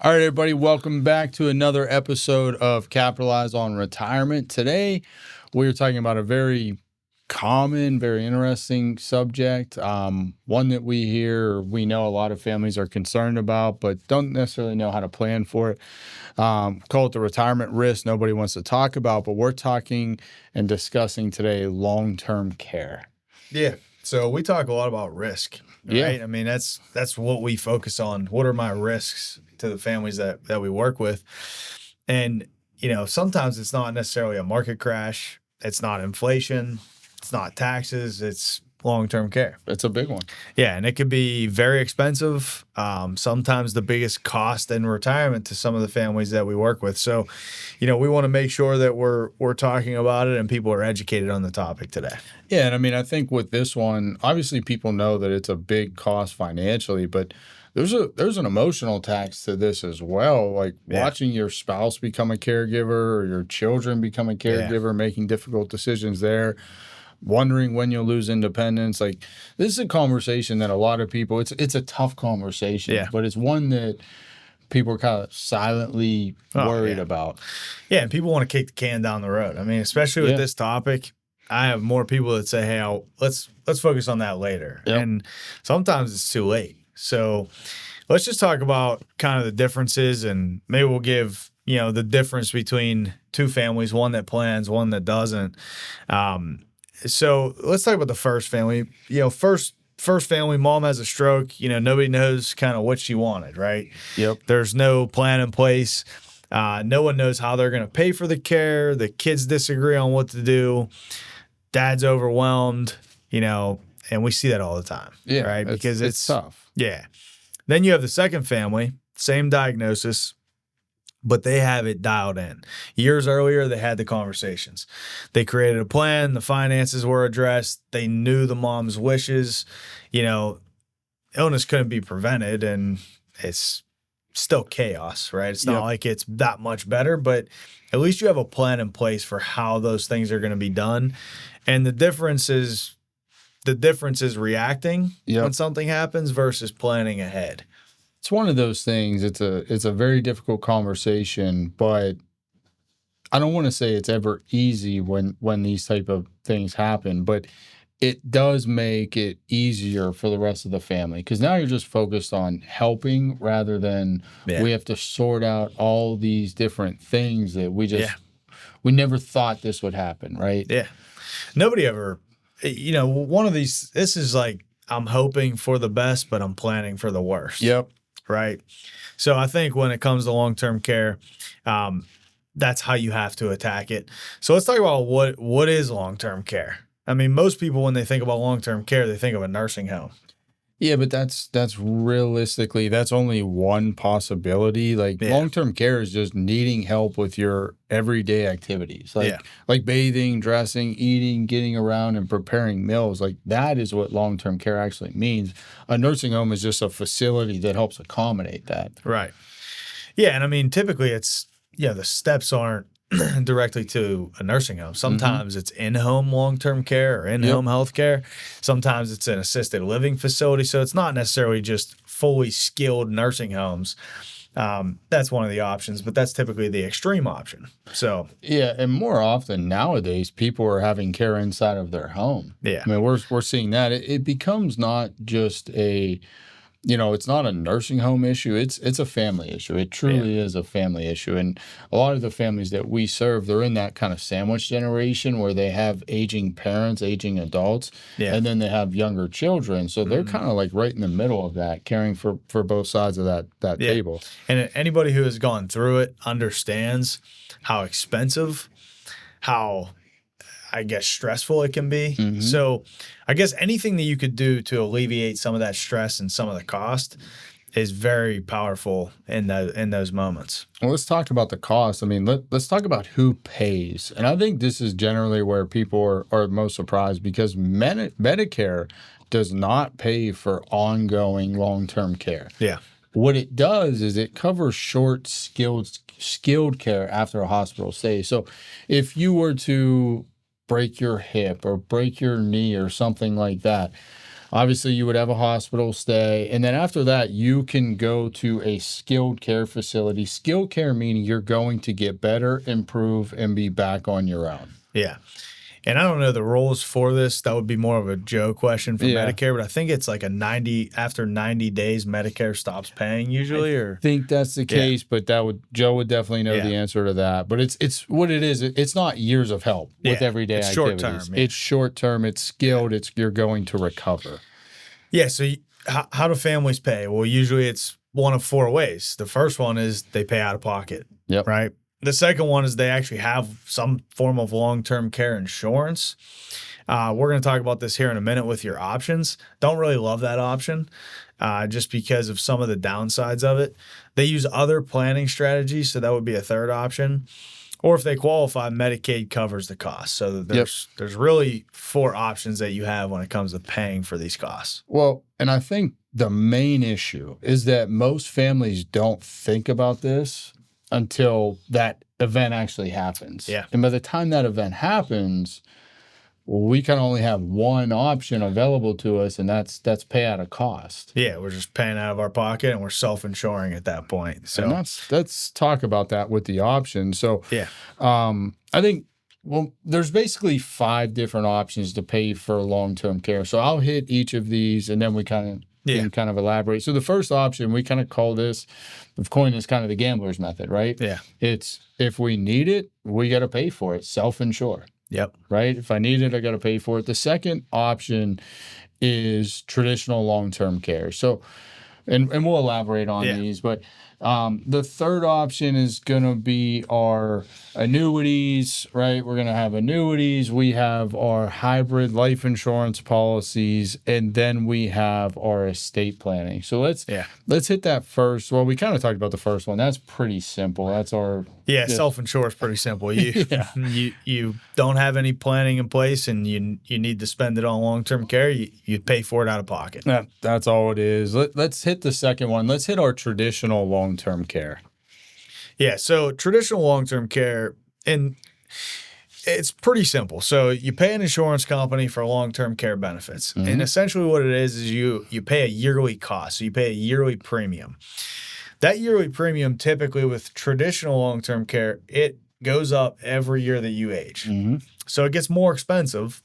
All right, everybody, welcome back to another episode of Capitalize on Retirement. Today, we're talking about a very common, very interesting subject, one that we know a lot of families are concerned about, but don't necessarily know how to plan for it. Call it the retirement risk nobody wants to talk about, but we're talking and discussing today long-term care. Yeah. So we talk a lot about risk, right? Yeah. I mean, that's what we focus on. What are my risks to the families that we work with? And, sometimes it's not necessarily a market crash. It's not inflation. It's not taxes. It's long-term care. It's a big one. Yeah. And it could be very expensive. Sometimes the biggest cost in retirement to some of the families that we work with. So, we want to make sure that we're talking about it and people are educated on the topic today. Yeah, and I mean, I think with this one, obviously people know that it's a big cost financially, but there's an emotional tax to this as well. Like watching your spouse become a caregiver or your children become a caregiver, making difficult decisions there, wondering when you'll lose independence. Like, this is a conversation that a lot of people, it's a tough conversation, but it's one that people are kind of silently worried about. Yeah, and people want to kick the can down the road. I mean, especially with this topic, I have more people that say, "Hey, let's focus on that later." Yep. And sometimes it's too late. So let's just talk about kind of the differences, and maybe we'll give the difference between two families, one that plans, one that doesn't. So let's talk about the first family. First family, mom has a stroke. Nobody knows kind of what she wanted, right? Yep. There's no plan in place. No one knows how they're going to pay for the care. The kids disagree on what to do. Dad's overwhelmed, and we see that all the time. Yeah. Right. Because it's tough. Yeah. Then you have the second family, same diagnosis, but they have it dialed in. Years earlier, they had the conversations. They created a plan. The finances were addressed. They knew the mom's wishes. Illness couldn't be prevented, and it's still chaos, right? It's not like it's that much better, but at least you have a plan in place for how those things are going to be done. And the difference is reacting when something happens versus planning ahead. It's one of those things. It's a very difficult conversation, but I don't want to say it's ever easy when these type of things happen, but it does make it easier for the rest of the family, because now you're just focused on helping rather than we have to sort out all these different things that we never thought this would happen, right? Yeah. Nobody ever, one of these, this is like, I'm hoping for the best, but I'm planning for the worst. Yep. Right. So I think when it comes to long-term care, that's how you have to attack it. So let's talk about what is long-term care. I mean, most people, when they think about long-term care, they think of a nursing home. Yeah, but that's realistically, that's only one possibility. Like long-term care is just needing help with your everyday activities, like bathing, dressing, eating, getting around, and preparing meals. Like, that is what long-term care actually means. A nursing home is just a facility that helps accommodate that. Right. Yeah, and I mean, typically it's the steps aren't directly to a nursing home. Sometimes it's in-home long-term care or in-home health care. Sometimes it's an assisted living facility. So it's not necessarily just fully skilled nursing homes. That's one of the options, but that's typically the extreme option. So yeah, and more often nowadays, people are having care inside of their home. Yeah, I mean, we're seeing that it becomes not just it's not a nursing home issue. It's a family issue. It truly is a family issue. And a lot of the families that we serve, they're in that kind of sandwich generation where they have aging parents, aging adults, and then they have younger children. So they're kind of like right in the middle of that, caring for both sides of that table. And anybody who has gone through it understands how expensive, how, I guess, stressful it can be. So I guess anything that you could do to alleviate some of that stress and some of the cost is very powerful in those moments. Well, let's talk about the cost. I mean, let's talk about who pays. And I think this is generally where people are most surprised, because Medicare does not pay for ongoing long-term care. Yeah. What it does is it covers short skilled care after a hospital stay. So if you were to break your hip or break your knee or something like that, Obviously, you would have a hospital stay. And then after that, you can go to a skilled care facility. Skilled care meaning you're going to get better, improve, and be back on your own. Yeah. And I don't know the rules for this. That would be more of a Joe question for Yeah. Medicare, but I think it's like after 90 days, Medicare stops paying usually, or I think that's the case, but Joe would definitely know the answer to that. But it's what it is. It's not years of help with everyday it's activities. short term. Yeah. It's short term. It's skilled. You're going to recover. Yeah. So how do families pay? Well, usually it's one of four ways. The first one is they pay out of pocket. Yep. Right. The second one is they actually have some form of long-term care insurance. We're going to talk about this here in a minute with your options. Don't really love that option just because of some of the downsides of it. They use other planning strategies, so that would be a third option. Or if they qualify, Medicaid covers the cost. So there's really four options that you have when it comes to paying for these costs. Well, and I think the main issue is that most families don't think about this until that event actually happens. Yeah. And by the time that event happens, we can only have one option available to us, and that's pay out of cost. Yeah, we're just paying out of our pocket and we're self-insuring at that point. So and let's talk about that with the options. So I think there's basically 5 different options to pay for long-term care. So I'll hit each of these and then we can kind of elaborate. So the first option, we kind of call this, we've coined this kind of the gambler's method, right? Yeah. It's if we need it, we got to pay for it, self-insure. Yep. Right? If I need it, I got to pay for it. The second option is traditional long-term care. So, and we'll elaborate on these, but the third option is going to be our annuities, right? We're going to have annuities. We have our hybrid life insurance policies, and then we have our estate planning. So let's hit that first. Well, we kind of talked about the first one. That's pretty simple. That's our self-insure is pretty simple. You don't have any planning in place, and you need to spend it on long-term care. You pay for it out of pocket. That's all it is. Let's hit the second one. Let's hit our traditional long-term care. Yeah, so traditional long-term care, and it's pretty simple. So you pay an insurance company for long-term care benefits. Mm-hmm. And essentially what it is you pay a yearly cost. So you pay a yearly premium. That yearly premium, typically with traditional long-term care, it goes up every year that you age. Mm-hmm. So it gets more expensive.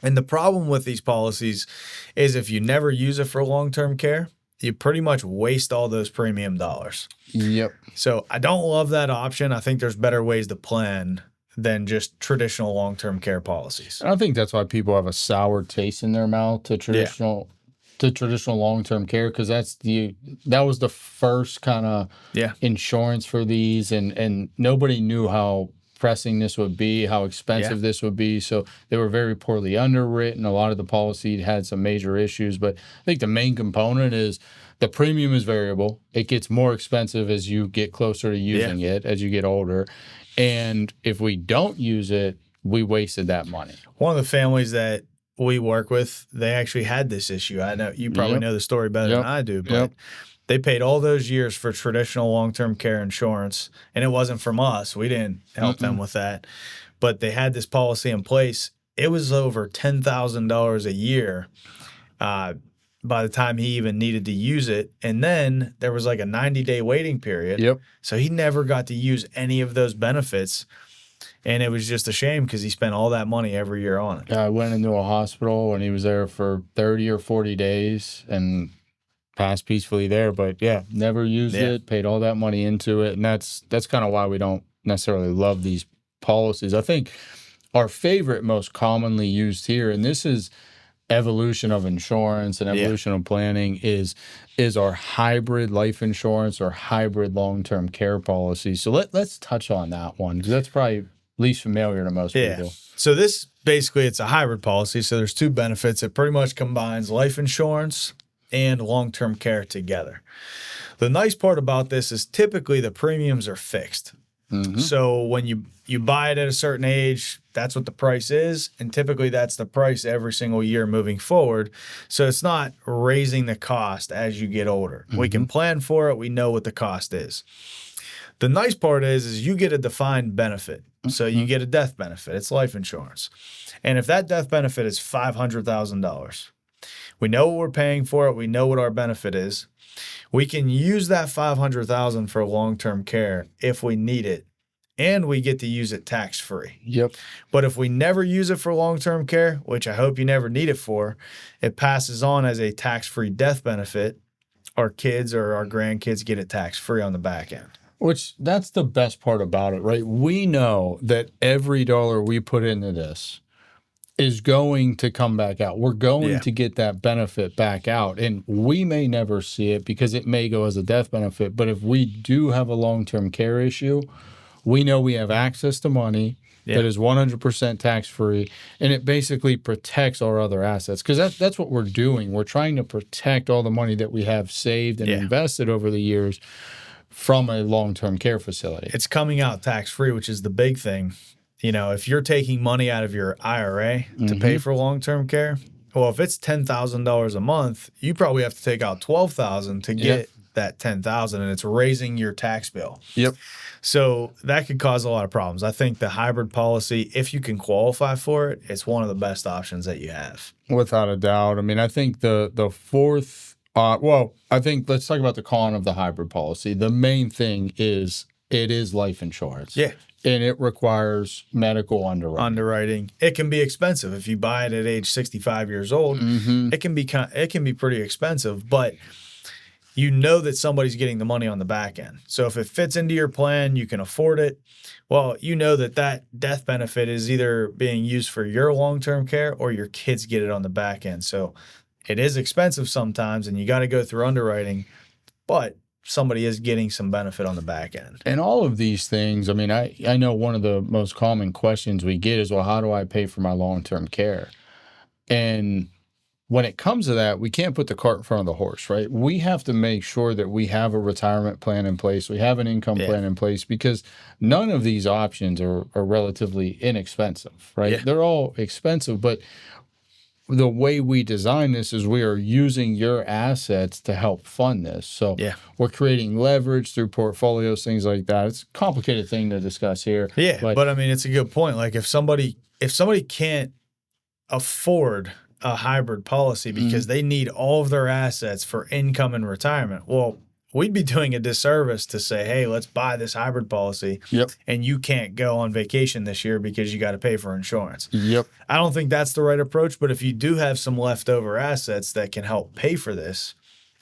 And the problem with these policies is if you never use it for long-term care, you pretty much waste all those premium dollars. Yep. So I don't love that option. I think there's better ways to plan than just traditional long-term care policies. And I think that's why people have a sour taste in their mouth to traditional long-term care, because that was the first kind of insurance for these, and nobody knew how pressing this would be, how expensive this would be. So they were very poorly underwritten. A lot of the policy had some major issues, but I think the main component is the premium is variable. It gets more expensive as you get closer to using it, as you get older. And if we don't use it, we wasted that money. One of the families that we work with, they actually had this issue. I know you probably know the story better than I do, but they paid all those years for traditional long-term care insurance, and it wasn't from us. We didn't help them with that. But they had this policy in place. It was over $10,000 a year by the time he even needed to use it. And then there was like a 90-day waiting period. Yep. So he never got to use any of those benefits. And it was just a shame because he spent all that money every year on it. I went into a hospital and he was there for 30 or 40 days and passed peacefully there. But never used it, paid all that money into it. And that's kind of why we don't necessarily love these policies. I think our favorite, most commonly used here, and this is evolution of insurance and evolution of planning, is our hybrid life insurance or hybrid long-term care policy. So let's touch on that one, because that's probably least familiar to most people. So this basically, it's a hybrid policy. So there's two benefits. It pretty much combines life insurance and long-term care together. The nice part about this is typically the premiums are fixed. Mm-hmm. So when you buy it at a certain age, that's what the price is. And typically that's the price every single year moving forward. So it's not raising the cost as you get older. Mm-hmm. We can plan for it. We know what the cost is. The nice part is you get a defined benefit. So you get a death benefit. It's life insurance. And if that death benefit is $500,000, We know what we're paying for it. We know what our benefit is. We can use that $500,000 for long-term care if we need it, and we get to use it tax-free. Yep. But if we never use it for long-term care, which I hope you never need it for, it passes on as a tax-free death benefit. Our kids or our grandkids get it tax-free on the back end. Which that's the best part about it, right? We know that every dollar we put into this is going to come back out. We're going to get that benefit back out. And we may never see it because it may go as a death benefit. But if we do have a long-term care issue, we know we have access to money that is 100% tax-free, and it basically protects our other assets. Because that's what we're doing. We're trying to protect all the money that we have saved and invested over the years from a long-term care facility. It's coming out tax-free, which is the big thing. You know, if you're taking money out of your IRA to pay for long-term care, well, if it's $10,000 a month, you probably have to take out $12,000 to get that $10,000, and it's raising your tax bill. Yep. So that could cause a lot of problems. I think the hybrid policy, if you can qualify for it, it's one of the best options that you have. Without a doubt. I mean, I think the fourth, I think let's talk about the con of the hybrid policy. The main thing is it is life insurance. Yeah. And it requires medical underwriting. It can be expensive if you buy it at age 65 years old. It can be pretty expensive, but you know that somebody's getting the money on the back end. So if it fits into your plan, you can afford it. Well, you know that death benefit is either being used for your long-term care or your kids get it on the back end. So it is expensive sometimes, and you got to go through underwriting, but somebody is getting some benefit on the back end. And all of these things, I mean, I know one of the most common questions we get is, well, how do I pay for my long-term care? And when it comes to that, we can't put the cart in front of the horse, right? We have to make sure that we have a retirement plan in place. We have an income plan in place, because none of these options are relatively inexpensive, right? Yeah. They're all expensive, but the way we design this is we are using your assets to help fund this. So we're creating leverage through portfolios, things like that. It's a complicated thing to discuss here. Yeah, but I mean, it's a good point. Like if somebody can't afford a hybrid policy because they need all of their assets for income and retirement, well, we'd be doing a disservice to say, hey, let's buy this hybrid policy. And you can't go on vacation this year because you got to pay for insurance. I don't think that's the right approach, but if you do have some leftover assets that can help pay for this,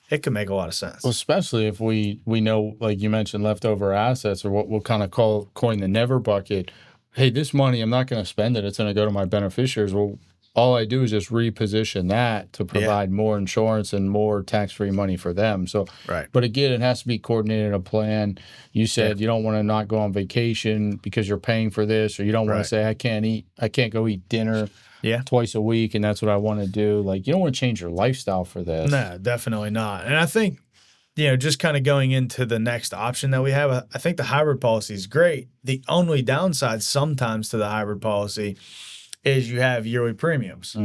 it could make a lot of sense. Well, especially if we know, like you mentioned, leftover assets, or what we'll kind of coin the never bucket. Hey, this money, I'm not going to spend it. It's going to go to my beneficiaries. Well, all I do is just reposition that to provide more insurance and more tax-free money for them. So, but again, it has to be coordinated in a plan. You said you don't want to not go on vacation because you're paying for this, or you don't want to say, I can't go eat dinner twice a week, and that's what I want to do. Like, you don't want to change your lifestyle for this. No, definitely not. And I think, just kind of going into the next option that we have, I think the hybrid policy is great. The only downside sometimes to the hybrid policy is you have yearly premiums.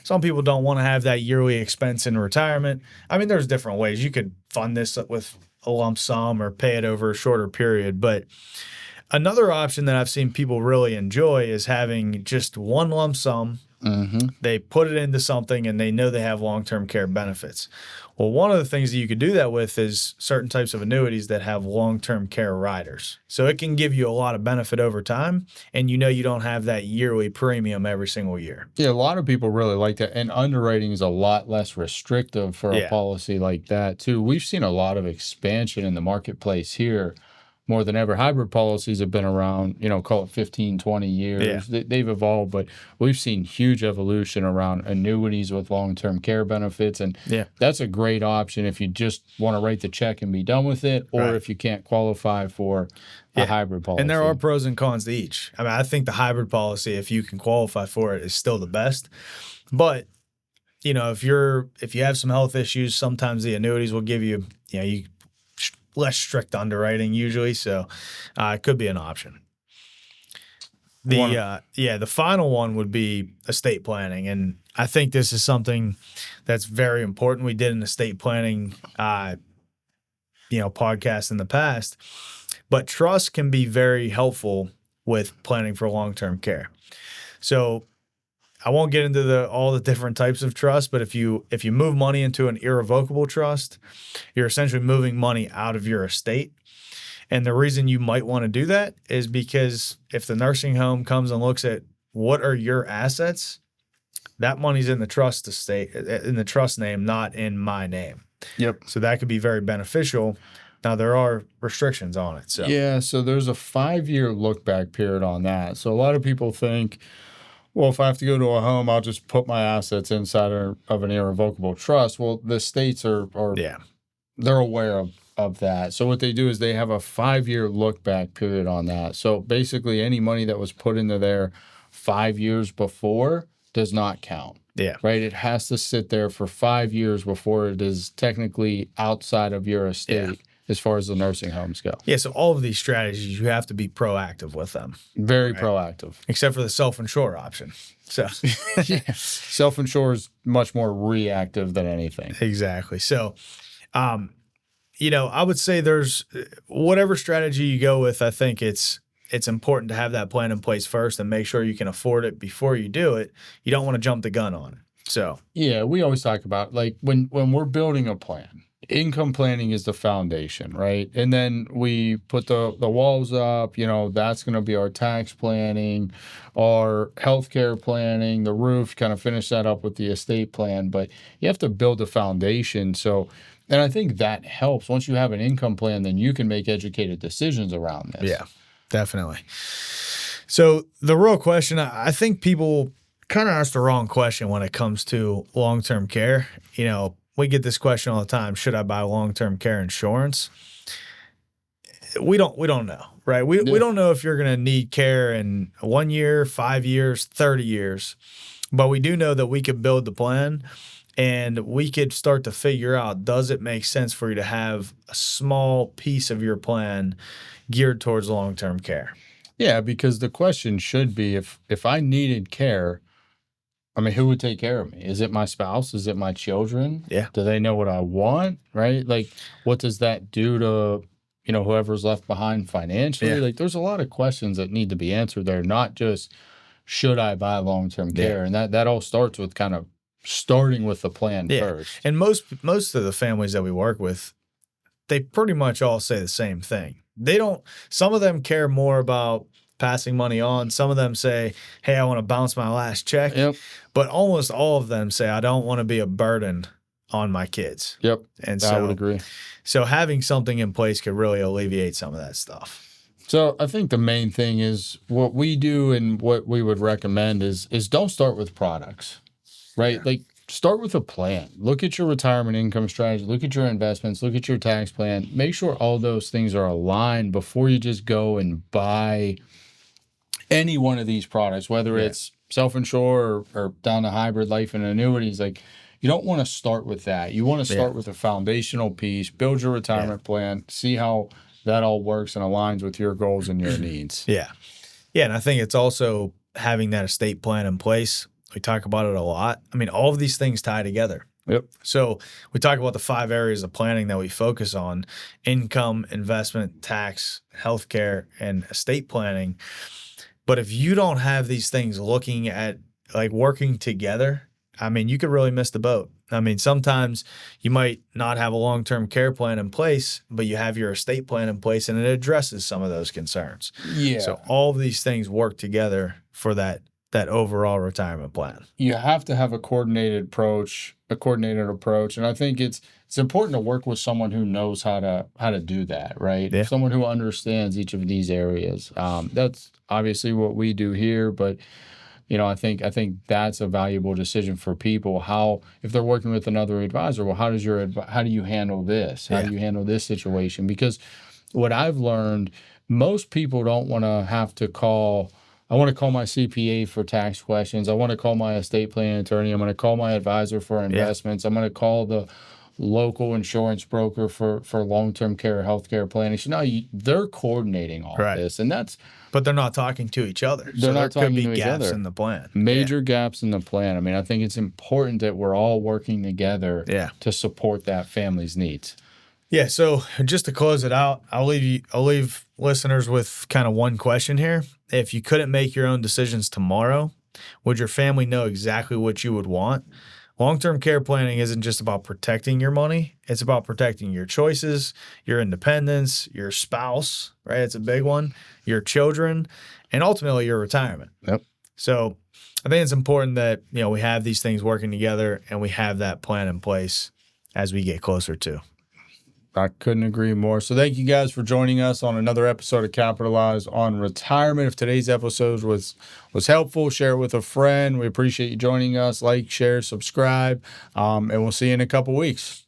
Some people don't want to have that yearly expense in retirement. I mean, there's different ways. You could fund this with a lump sum or pay it over a shorter period. But another option that I've seen people really enjoy is having just one lump sum. They put it into something and they know they have long-term care benefits. Well, one of the things that you could do that with is certain types of annuities that have long-term care riders. So it can give you a lot of benefit over time, and you don't have that yearly premium every single year. Yeah, a lot of people really like that. And underwriting is a lot less restrictive for a policy like that, too. We've seen a lot of expansion in the marketplace here. More than ever. Hybrid policies have been around, call it 15, 20 years. They've evolved, but we've seen huge evolution around annuities with long-term care benefits. And that's a great option if you just want to write the check and be done with it, or if you can't qualify for a hybrid policy. And there are pros and cons to each. I mean, I think the hybrid policy, if you can qualify for it, is still the best. But, if you have some health issues, sometimes the annuities will give you, less strict underwriting usually, so it could be an option. The final one would be estate planning, and I think this is something that's very important. We did an estate planning, podcast in the past, but trust can be very helpful with planning for long-term care. So I won't get into all the different types of trust, but if you move money into an irrevocable trust, you're essentially moving money out of your estate. And the reason you might want to do that is because if the nursing home comes and looks at what are your assets, that money's in the trust estate, in the trust name, not in my name. Yep. So that could be very beneficial. Now there are restrictions on it. So yeah, so there's a 5-year look back period on that. So a lot of people think, well, if I have to go to a home, I'll just put my assets inside of an irrevocable trust. Well, the states are yeah, they're aware of that. So what they do is they have a 5-year look back period on that. So basically any money that was put into there 5 years before does not count. yeah, Right? It has to sit there for 5 years before it is technically outside of your estate as far as the nursing homes go. yeah. So all of these strategies, you have to be proactive with them. Very proactive. Except for the self-insure option. So Yeah. Self-insure is much more reactive than anything. exactly. So, I would say there's whatever strategy you go with. I think it's important to have that plan in place first and make sure you can afford it before you do it. You don't want to jump the gun on it. So Yeah, we always talk about like when we're building a plan, income planning is the foundation, right? And then we put the walls up, that's going to be our tax planning, our healthcare planning, the roof, kind of finish that up with the estate plan. But you have to build a foundation. So, and I think that helps. Once you have an income plan, then you can make educated decisions around this. yeah, definitely. So the real question, I think people kind of ask the wrong question when it comes to long-term care. We get this question all the time. Should I buy long-term care insurance? We don't know, right? We don't know if you're going to need care in 1 year, 5 years, 30 years, but we do know that we could build the plan and we could start to figure out, does it make sense for you to have a small piece of your plan geared towards long-term care? Yeah, because the question should be if I needed care, I mean, who would take care of me? Is it my spouse? Is it my children? Yeah. Do they know what I want? Right? Like, what does that do to, whoever's left behind financially? Yeah. Like, there's a lot of questions that need to be answered there, not just should I buy long-term care? And that all starts with kind of starting with the plan first. And most of the families that we work with, they pretty much all say the same thing. Some of them care more about passing money on. Some of them say, hey, I want to bounce my last check. Yep. But almost all of them say, I don't want to be a burden on my kids. Yep. And I would agree. So having something in place could really alleviate some of that stuff. So I think the main thing is what we do and what we would recommend is don't start with products, right? Yeah. Like start with a plan. Look at your retirement income strategy. Look at your investments. Look at your tax plan. Make sure all those things are aligned before you just go and buy any one of these products, whether it's self-insure or down to hybrid life and annuities. Like you don't want to start with that. You want to start with a foundational piece, build your retirement plan, see how that all works and aligns with your goals and your needs. Yeah. And I think it's also having that estate plan in place. We talk about it a lot. I mean, all of these things tie together. Yep. So we talk about the 5 areas of planning that we focus on: income, investment, tax, healthcare, and estate planning. But if you don't have these things looking at like working together, I mean, you could really miss the boat. I mean, sometimes you might not have a long-term care plan in place, but you have your estate plan in place and it addresses some of those concerns. Yeah. So all of these things work together for that overall retirement plan. You have to have a coordinated approach. And I think it's important to work with someone who knows how to do that, right? Yeah. Someone who understands each of these areas. That's obviously what we do here, but I think that's a valuable decision for people. How, if they're working with another advisor, well, how do you handle this? How do you handle this situation? Because what I've learned, most people don't want to have to call. I want to call my CPA for tax questions. I want to call my estate planning attorney. I'm going to call my advisor for investments. I'm going to call the local insurance broker for long-term care, healthcare planning. So now they're coordinating all this, and but they're not talking to each other. They're not talking to each other. There could be gaps in the plan. Major gaps in the plan. I mean, I think it's important that we're all working together to support that family's needs. Yeah. So just to close it out, I'll leave listeners with kind of one question here. If you couldn't make your own decisions tomorrow, Would your family know exactly what you would want? Long-term care planning isn't just about protecting your money. It's about protecting your choices, your independence, your spouse, right? It's a big one, your children, and ultimately your retirement. Yep. So I think it's important that, we have these things working together and we have that plan in place as we get closer to. I couldn't agree more. So thank you guys for joining us on another episode of Capitalize on Retirement. If today's episode was helpful, share it with a friend. We appreciate you joining us. Like, share, subscribe, and we'll see you in a couple weeks.